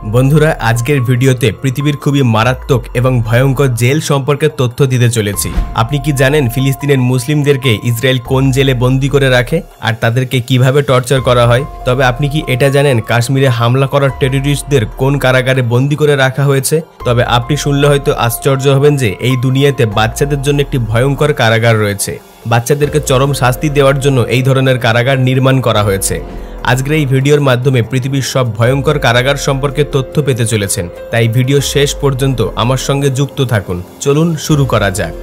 বন্ধুরা আজকের ভিডিওতে পৃথিবীর খুবই মারাত্মক এবং ভয়ঙ্কর জেল সম্পর্কে তথ্য দিতে চলেছি। আপনি কি জানেন ফিলিস্তিনের মুসলিমদেরকে ইসরায়েল কোন জেলে বন্দী করে রাখে আর তাদেরকে কিভাবে টর্চার করা হয়? তবে আপনি কি এটা জানেন কাশ্মীরে হামলা করা টেররিস্টদের কোন কারাগারে বন্দী করে রাখা হয়েছে? তবে আপনি শুনলে হয়তো আশ্চর্য হবেন যে এই দুনিয়াতে বাচ্চাদের জন্য একটি ভয়ঙ্কর কারাগার রয়েছে। বাচ্চাদেরকে চরম শাস্তি দেওয়ার জন্য এই ধরনের কারাগার নির্মাণ করা হয়েছে। আজকের এই ভিডিওর মাধ্যমে পৃথিবীর সব ভয়ঙ্কর কারাগার সম্পর্কে তথ্য পেতে চলেছেন, তাই ভিডিও শেষ পর্যন্ত আমার সঙ্গে যুক্ত থাকুন। চলুন শুরু করা যাক।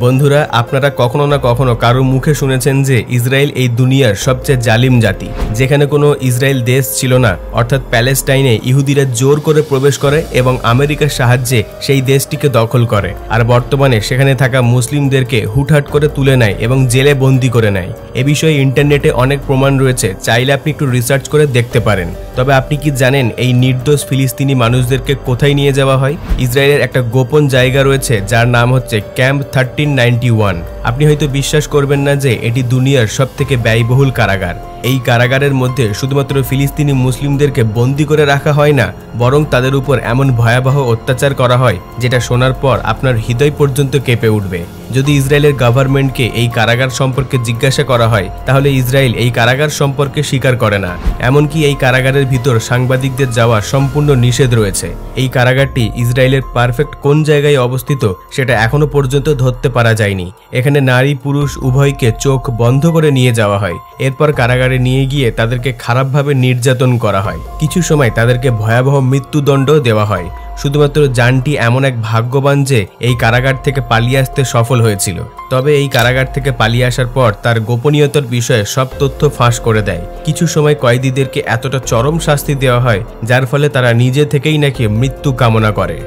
বন্ধুরা আপনারা কখনো না কখনো কারো মুখে শুনেছেন যে ইসরায়েল এই দুনিয়ার সবচেয়ে জালিম জাতি, যেখানে কোনো ইসরায়েল দেশ ছিল না, অর্থাৎ প্যালেস্টাইনে ইহুদিরা জোর করে প্রবেশ করে এবং আমেরিকার সাহায্যে সেই দেশটিকে দখল করে, আর বর্তমানে সেখানে থাকা মুসলিমদেরকে হুটহাট করে তুলে নেয় এবং জেলে বন্দী করে নেয়। এ বিষয়ে ইন্টারনেটে অনেক প্রমাণ রয়েছে, চাইলে আপনি একটু রিসার্চ করে দেখতে পারেন। তবে আপনি কি জানেন এই নির্দোষ ফিলিস্তিনি মানুষদেরকে কোথায় নিয়ে যাওয়া হয়? ইসরায়েলের একটা গোপন জায়গা রয়েছে যার নাম হচ্ছে ক্যাম্প 1391। আপনি হয়তো বিশ্বাস করবেন না যে এটি দুনিয়ার সবথেকে ব্যয়বহুল কারাগার। এই কারাগারের মধ্যে শুধুমাত্র ফিলিস্তিনি মুসলিমদেরকে বন্দী করে রাখা হয় না, বরং তাদের উপর এমন ভয়াবহ অত্যাচার করা হয় যেটা শোনার পর আপনার হৃদয় পর্যন্ত কেঁপে উঠবে। যদি ইসরায়েলের গভর্নমেন্টকে এই কারাগার সম্পর্কে জিজ্ঞাসা করা হয়, তাহলে ইসরায়েল এই কারাগার সম্পর্কে স্বীকার করে না। এমনকি এই কারাগারের ভিতর সাংবাদিকদের যাওয়া সম্পূর্ণ নিষেধ রয়েছে। এই কারাগারটি ইসরায়েলের পারফেক্ট কোন জায়গায় অবস্থিত সেটা এখনো পর্যন্ত ধরতে পারা যায়নি। এখানে নারী পুরুষ উভয়কে চোখ বন্ধ করে নিয়ে যাওয়া হয়, এরপর কারাগারে নিয়ে গিয়ে তাদেরকে খারাপভাবে নির্যাতন করা হয়। কিছু সময় তাদেরকে ভয়াবহ মৃত্যুদণ্ড দেওয়া হয়। শুধুমাত্র জানটি এমন এক ভাগ্যবান যে এই কারাগার থেকে পালিয়ে আসতে সফল হয়েছিল। তবে এই কারাগার থেকে পালিয়ে আসার পর তার গোপনীয়তার বিষয়ে সব তথ্য ফাঁস করে দেয়। কিছু সময় কয়েদিদেরকে এতটা চরম শাস্তি দেওয়া হয় যার ফলে তারা নিজে থেকেই নাকি মৃত্যু কামনা করে।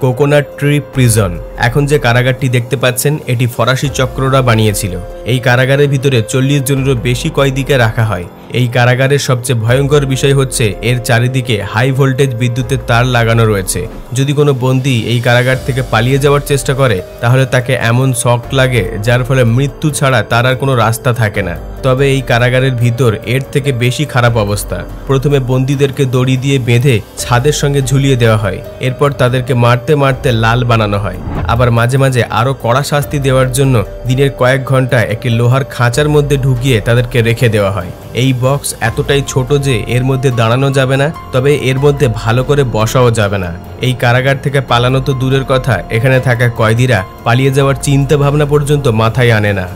Coconut tree prison. এখন যে কারাগারটি দেখতে পাচ্ছেন এটি ফরাসি চক্ররা বানিয়েছিল। এই কারাগারের ভিতরে 40 জনেরও বেশি কয়েদিকে রাখা হয়। এই কারাগারের সবচেয়ে ভয়ঙ্কর বিষয় হচ্ছে এর চারিদিকে হাই ভোল্টেজ বিদ্যুতের তার লাগানো রয়েছে। যদি কোনো বন্দী এই কারাগার থেকে পালিয়ে যাওয়ার চেষ্টা করে তাহলে তাকে এমন শক লাগে যার ফলে মৃত্যু ছাড়া তার আর কোনো রাস্তা থাকে না। তবে এই কারাগারের ভিতর এর থেকে বেশি খারাপ অবস্থা। প্রথমে বন্দীদেরকে দড়ি দিয়ে বেঁধে ছাদের সঙ্গে ঝুলিয়ে দেওয়া হয়, এরপর তাদেরকে মারতে মারতে লাল বানানো হয়। আবার মাঝে মাঝে আরো কড়া শাস্তি দেওয়ার জন্য দিনের কয়েক ঘন্টা একটি লোহার খাঁচার মধ্যে ঢুকিয়ে তাদেরকে রেখে দেওয়া হয়। এই বক্স এতটাই ছোট যে এর মধ্যে দাঁড়ানো যাবে না, তবে এর মধ্যে ভালো করে বসাও যাবে না। এই কারাগার থেকে পালানো তো দূরের কথা, এখানে থাকা কয়েদিরা পালিয়ে যাওয়ার চিন্তা ভাবনা পর্যন্ত মাথায় আনে না।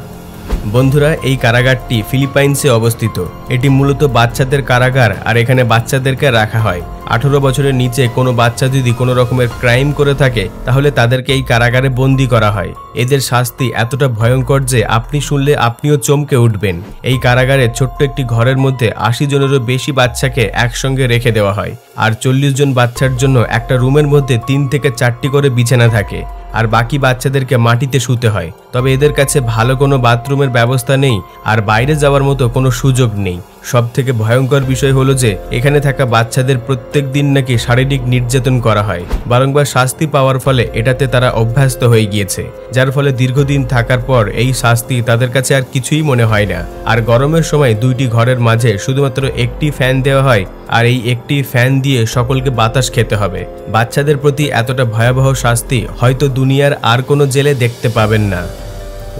বন্ধুরা এই কারাগারটি ফিলিপাইন্সে অবস্থিত। এটি মূলত বাচ্চাদের কারাগার, আর এখানে বাচ্চাদেরকে রাখা হয়। 18 বছরের নিচে কোনো বাচ্চা যদি কোনো রকমের ক্রাইম করে থাকে তাহলে তাদেরকে এই কারাগারে বন্দী করা হয়। এদের শাস্তি এতটা ভয়ঙ্কর যে আপনি শুনলে আপনিও চমকে উঠবেন। এই কারাগারে ছোট্ট একটি ঘরের মধ্যে 80 জনেরও বেশি বাচ্চাকে একসঙ্গে রেখে দেওয়া হয়, আর 40 জন বাচ্চার জন্য একটা রুমের মধ্যে 3 থেকে 4টি করে বিছানা থাকে, আর বাকি বাচ্চাদেরকে মাটিতে শুতে হয়। তবে এদের কাছে ভালো কোনো বাথরুমের ব্যবস্থা নেই, আর বাইরে যাওয়ার মতো কোনো সুযোগ নেই। সবথেকে ভয়ঙ্কর বিষয় হলো যে এখানে থাকা বাচ্চাদের প্রত্যেক দিন নাকি শারীরিক নির্যাতন করা হয়। বারংবার শাস্তি পাওয়ার ফলে এটাতে তারা অভ্যস্ত হয়ে গিয়েছে, যার ফলে দীর্ঘদিন থাকার পর এই শাস্তি তাদের কাছে আর কিছুই মনে হয় না। আর গরমের সময় 2টি ঘরের মাঝে শুধুমাত্র একটি ফ্যান দেওয়া হয়, আর এই একটি ফ্যান দিয়ে সকলকে বাতাস খেতে হবে। বাচ্চাদের প্রতি এতটা ভয়াবহ শাস্তি হয়তো দুনিয়ার আর কোনো জেলে দেখতে পাবেন না।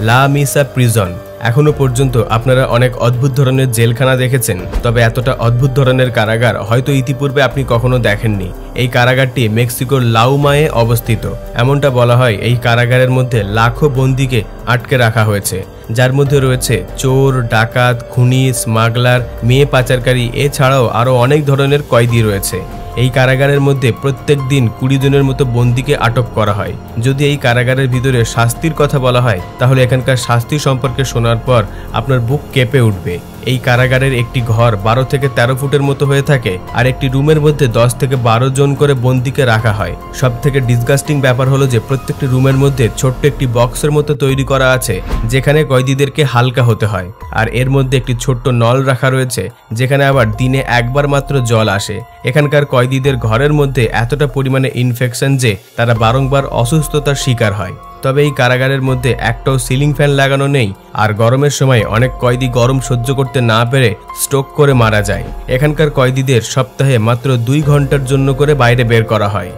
লা মিসা প্রিজন। এখনো পর্যন্ত আপনারা অনেক অদ্ভুত ধরনের জেলখানা দেখেছেন, তবে এতটা অদ্ভুত ধরনের কারাগার হয়তো ইতিপূর্বে আপনি কখনো দেখেননি। এই কারাগারটি মেক্সিকোর লাউমায়ে অবস্থিত। এমনটা বলা হয় এই কারাগারের মধ্যে লাখো বন্দীকে আটকে রাখা হয়েছে, যার মধ্যে রয়েছে চোর, ডাকাত, খুনি, স্মাগলার, মেয়ে পাচারকারী, এছাড়াও আরও অনেক ধরনের কয়েদি রয়েছে। এই কারাগারের মধ্যে প্রত্যেক দিন 20 জনের মতো বন্দীকে আটক করা হয়। যদি এই কারাগারের ভিতরে শাস্তির কথা বলা হয় তাহলে এখানকার শাস্তি সম্পর্কে শোনার পর আপনার বুক কেঁপে উঠবে। এই কারাগারের একটি ঘর 12 থেকে 13 ফুটের মতো হয়ে থাকে, আর একটি রুমের মধ্যে 10 থেকে 12 জন করে বন্দীকে রাখা হয়। সব থেকে ডিসগাস্টিং ব্যাপার হলো যে প্রত্যেকটি রুমের মধ্যে ছোট্ট একটি বক্সের মতো তৈরি করা আছে যেখানে কয়েদিদেরকে হালকা হতে হয়, আর এর মধ্যে একটি ছোট্ট নল রাখা রয়েছে যেখানে আবার দিনে একবার মাত্র জল আসে। এখানকার কয়েদিদের ঘরের মধ্যে এতটা পরিমাণে ইনফেকশন যে তারা বারংবার অসুস্থতার শিকার হয়। তবে এই কারাগারের মধ্যে একটাও সিলিং ফ্যান লাগানো নেই, আর গরমের সময় অনেক কয়েদি গরম সহ্য করতে না পেরে স্ট্রোক করে মারা যায়। এখানকার কয়েদিদের সপ্তাহে মাত্র 2 ঘন্টার জন্য করে বাইরে বের করা হয়।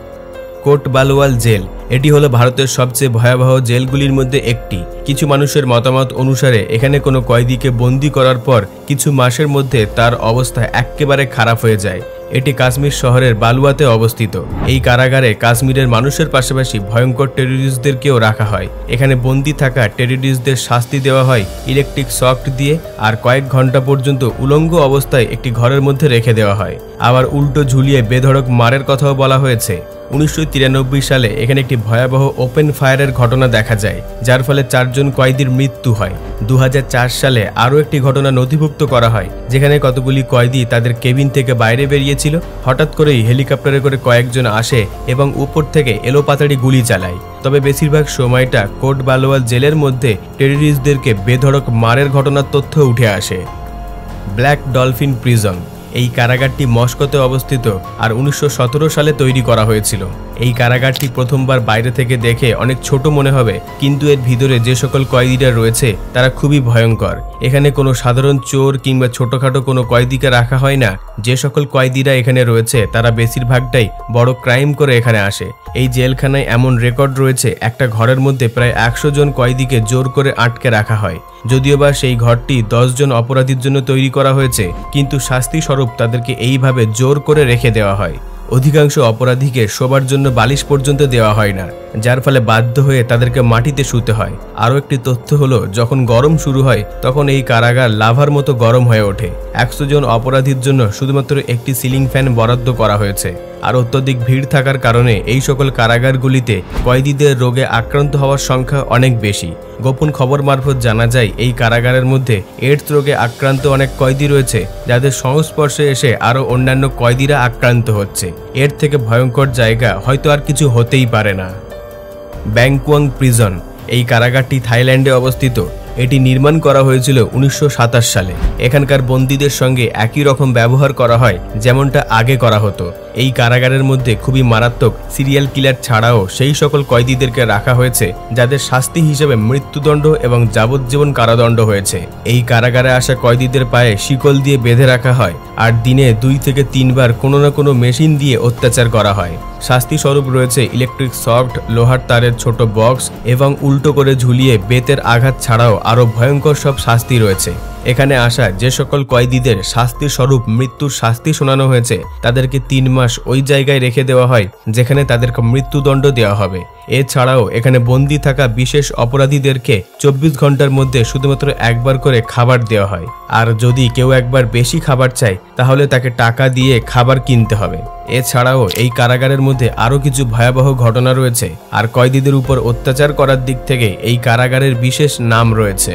কোট বালওয়াল জেল, এটি হলো ভারতের সবচেয়ে ভয়াবহ জেলগুলির মধ্যে একটি। কিছু মানুষের মতামত অনুসারে এখানে কোনো কয়েদিকে বন্দি করার পর কিছু মাসের মধ্যে তার অবস্থা একেবারে খারাপ হয়ে যায়। এটি কাশ্মীর শহরের বালুয়াতে অবস্থিত। এই কারাগারে কাশ্মীরের মানুষের পাশাপাশি ভয়ঙ্কর টেররিস্টদেরকেও রাখা হয়। এখানে বন্দি থাকা টেররিস্টদের শাস্তি দেওয়া হয় ইলেকট্রিক শক দিয়ে, আর কয়েক ঘন্টা পর্যন্ত উলঙ্গ অবস্থায় একটি ঘরের মধ্যে রেখে দেওয়া হয়। আবার উল্টো ঝুলিয়ে বেধড়ক মারের কথাও বলা হয়েছে। 1993 সালে এখানে একটি ভয়াবহ ওপেন ফায়ারের ঘটনা দেখা যায়, যার ফলে 4 জন কয়েদির মৃত্যু হয়। 2004 সালে আরও একটি ঘটনা নথিভুক্ত করা হয়, যেখানে কতগুলি কয়েদি তাদের কেবিন থেকে বাইরে বেরিয়েছিল। হঠাৎ করেই হেলিকপ্টারে করে কয়েকজন আসে এবং উপর থেকে এলোপাতাড়ি গুলি চালায়। তবে বেশিরভাগ সময়টা কোট বালওয়াল জেলের মধ্যে টেররিস্টদেরকে বেধড়ক মারের ঘটনার তথ্য উঠে আসে। ব্ল্যাক ডলফিন প্রিজন, এই কারাগারটি মস্কোতে অবস্থিত আর 1917 সালে তৈরি করা হয়েছিল। এই কারাগারটি প্রথমবার বাইরে থেকে দেখে অনেক ছোট মনে হবে, কিন্তু এর ভিতরে যে সকল কয়েদিরা রয়েছে তারা খুবই ভয়ঙ্কর। এখানে কোনো সাধারণ চোর কিংবা ছোটখাটো কোনো কয়েদিকে রাখা হয় না। যে সকল কয়েদিরা এখানে রয়েছে তারা বেশিরভাগটাই বড় ক্রাইম করে এখানে আসে। এই জেলখানায় এমন রেকর্ড রয়েছে, একটা ঘরের মধ্যে প্রায় 100 জন কয়েদিকে জোর করে আটকে রাখা হয়। যদিও বা সেই ঘরটি 10 জন অপরাধীর জন্য তৈরি করা হয়েছে, কিন্তু শাস্তি স্বরূপ তাদেরকে এইভাবে জোর করে রেখে দেওয়া হয়। অধিকাংশ অপরাধীকে শোবার জন্য বালিশ পর্যন্ত দেওয়া হয় না, যার ফলে বাধ্য হয়ে তাদেরকে মাটিতে শুতে হয়। আরও একটি তথ্য হলো, যখন গরম শুরু হয় তখন এই কারাগার লাভার মতো গরম হয়ে ওঠে। 100 জন অপরাধীর জন্য শুধুমাত্র একটি সিলিং ফ্যান বরাদ্দ করা হয়েছে। আর অত্যধিক ভিড় থাকার কারণে এই সকল কারাগারগুলিতে কয়েদিদের রোগে আক্রান্ত হওয়ার সংখ্যা অনেক বেশি। গোপন খবর মারফত জানা যায় এই কারাগারের মধ্যে এইডস রোগে আক্রান্ত অনেক কয়েদি রয়েছে, যাদের সংস্পর্শে এসে আরও অন্যান্য কয়েদিরা আক্রান্ত হচ্ছে। এর থেকে ভয়ঙ্কর জায়গা হয়তো আর কিছু হতেই পারে না। ব্যাংকুয়াং প্রিজন, এই কারাগারটি থাইল্যান্ডে অবস্থিত। এটি নির্মাণ করা হয়েছিল 1927 সালে। এখানকার বন্দীদের সঙ্গে একই রকম ব্যবহার করা হয় যেমনটা আগে করা হতো। এই কারাগারের মধ্যে খুবই মারাত্মক সিরিয়াল কিলার ছাড়াও সেই সকল কয়েদিদেরকে রাখা হয়েছে যাদের শাস্তি হিসেবে মৃত্যুদণ্ড এবং যাবজ্জীবন কারাদণ্ড হয়েছে। এই কারাগারে আসা কয়েদিদের পায়ে শিকল দিয়ে বেঁধে রাখা হয়, আর দিনে 2 থেকে 3 বার কোনো না কোনো মেশিন দিয়ে অত্যাচার করা হয়। শাস্তি স্বরূপ রয়েছে ইলেকট্রিক শক, লোহার তারের ছোট বক্স এবং উল্টো করে ঝুলিয়ে বেতের আঘাত ছাড়াও আরও ভয়ঙ্কর সব শাস্তি রয়েছে। এখানে আসা যে সকল কয়েদিদের শাস্তি স্বরূপ মৃত্যুর শাস্তি শোনানো হয়েছে তাদেরকে 3 মাস ওই জায়গায় রেখে দেওয়া হয় যেখানে তাদেরকে মৃত্যুদণ্ড দেওয়া হবে। এছাড়াও এখানে বন্দী থাকা বিশেষ অপরাধীদেরকে 24 ঘন্টার মধ্যে শুধুমাত্র একবার করে খাবার দেওয়া হয়, আর যদি কেউ একবার বেশি খাবার চায় তাহলে তাকে টাকা দিয়ে খাবার কিনতে হবে। এছাড়াও এই কারাগারের মধ্যে আরও কিছু ভয়াবহ ঘটনা রয়েছে, আর কয়েদিদের উপর অত্যাচার করার দিক থেকে এই কারাগারের বিশেষ নাম রয়েছে।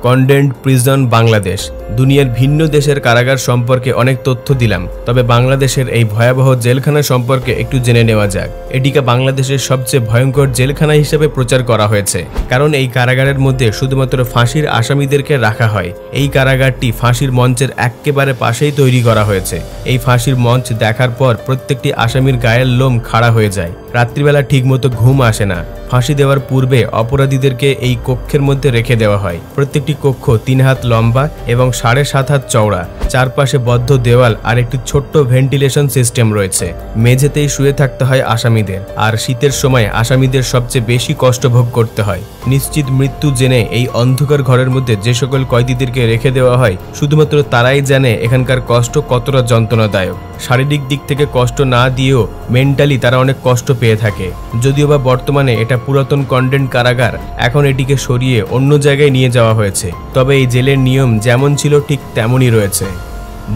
কন্ডেন্ড প্রিজন বাংলাদেশ, দুনিয়ার ভিন্ন দেশের কারাগার সম্পর্কে অনেক তথ্য দিলাম, তবে বাংলাদেশের এই ভয়াবহ জেলখানা সম্পর্কে একটু জেনে নেওয়া যাক। এটিকে বাংলাদেশের সবচেয়ে ভয়ঙ্কর জেলখানা হিসেবে প্রচার করা হয়েছে, কারণ এই কারাগারের মধ্যে শুধুমাত্র ফাঁসির আসামিদেরকে রাখা হয়। এই কারাগারটি ফাঁসির মঞ্চের একেবারে পাশেই তৈরি করা হয়েছে। এই ফাঁসির মঞ্চ দেখার পর প্রত্যেকটি আসামির গায়ের লোম খাড়া হয়ে যায়। রাত্রিবেলা ঠিকমতো ঘুম আসে না। ফাঁসি দেওয়ার পূর্বে অপরাধীদেরকে এই কক্ষের মধ্যে রেখে দেওয়া হয়। প্রত্যেকটি কক্ষ 3 হাত লম্বা এবং 7.5 হাত চওড়া। চারপাশে বদ্ধ দেওয়াল আর একটি ছোট্ট ভেন্টিলেশন সিস্টেম রয়েছে। মেঝেতেই শুয়ে থাকতে হয় আসামিদের, আর শীতের সময় আসামিদের সবচেয়ে বেশি কষ্ট ভোগ করতে হয়। নিশ্চিত মৃত্যু জেনে এই অন্ধকার ঘরের মধ্যে যে সকল কয়েদিদেরকে রেখে দেওয়া হয় শুধুমাত্র তারাই জানে এখানকার কষ্ট কতটা যন্ত্রণাদায়ক। শারীরিক দিক থেকে কষ্ট না দিয়েও মেন্টালি তারা অনেক কষ্ট পেয়ে থাকে। যদিও বা বর্তমানে এটা পুরাতন কন্ডেন্ট কারাগার, এখন এটিকে সরিয়ে অন্য জায়গায় নিয়ে যাওয়া হয়েছে, তবে এই জেলের নিয়ম যেমন ছিল ঠিক তেমনই রয়েছে।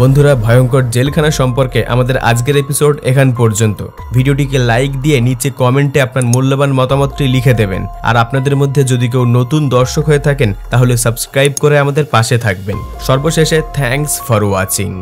বন্ধুরা, ভয়ঙ্কর জেলখানা সম্পর্কে আমাদের আজকের এপিসোড এখান পর্যন্ত। ভিডিওটিকে লাইক দিয়ে নিচে কমেন্টে আপনার মূল্যবান মতামতটি লিখে দেবেন, আর আপনাদের মধ্যে যদি কেউ নতুন দর্শক হয়ে থাকেন তাহলে সাবস্ক্রাইব করে আমাদের পাশে থাকবেন। সর্বশেষে থ্যাঙ্কস ফর ওয়াচিং।